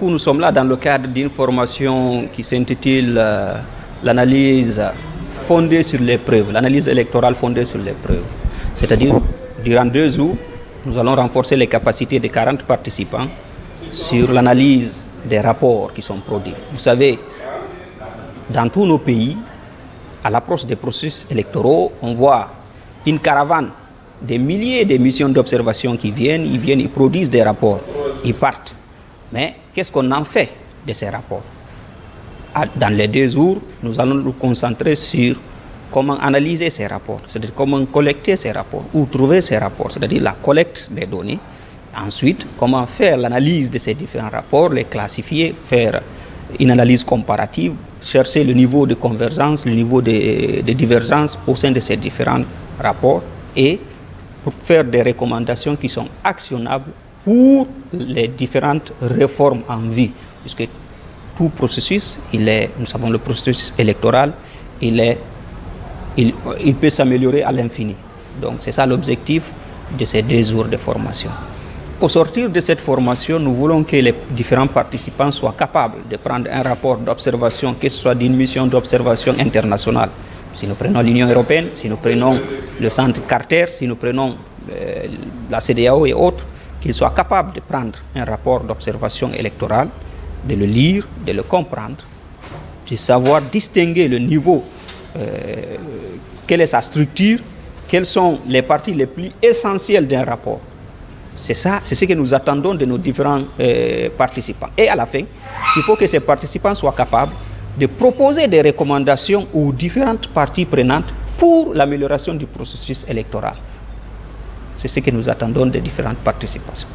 Nous sommes là dans le cadre d'une formation qui s'intitule l'analyse fondée sur les preuves, l'analyse électorale fondée sur les preuves. C'est-à-dire, durant 2 jours, nous allons renforcer les capacités de 40 participants sur l'analyse des rapports qui sont produits. Vous savez, dans tous nos pays, à l'approche des processus électoraux, on voit une caravane, des milliers de missions d'observation qui viennent, ils produisent des rapports, ils partent. Mais qu'est-ce qu'on en fait de ces rapports? Dans les 2 jours, nous allons nous concentrer sur comment analyser ces rapports, c'est-à-dire comment collecter ces rapports, où trouver ces rapports, c'est-à-dire la collecte des données. Ensuite, comment faire l'analyse de ces différents rapports, les classifier, faire une analyse comparative, chercher le niveau de convergence, le niveau de divergence au sein de ces différents rapports et pour faire des recommandations qui sont actionnables pour les différentes réformes en vue, puisque tout processus, nous savons le processus électoral, il peut s'améliorer à l'infini. Donc c'est ça l'objectif de ces 2 jours de formation. Au sortir de cette formation, nous voulons que les différents participants soient capables de prendre un rapport d'observation, que ce soit d'une mission d'observation internationale. Si nous prenons l'Union européenne, si nous prenons le centre Carter, si nous prenons la CEDEAO et autres, qu'ils soient capables de prendre un rapport d'observation électorale, de le lire, de le comprendre, de savoir distinguer le niveau, quelle est sa structure, quelles sont les parties les plus essentielles d'un rapport. C'est ça, c'est ce que nous attendons de nos différents participants. Et à la fin, il faut que ces participants soient capables de proposer des recommandations aux différentes parties prenantes pour l'amélioration du processus électoral. C'est ce que nous attendons des différentes participations.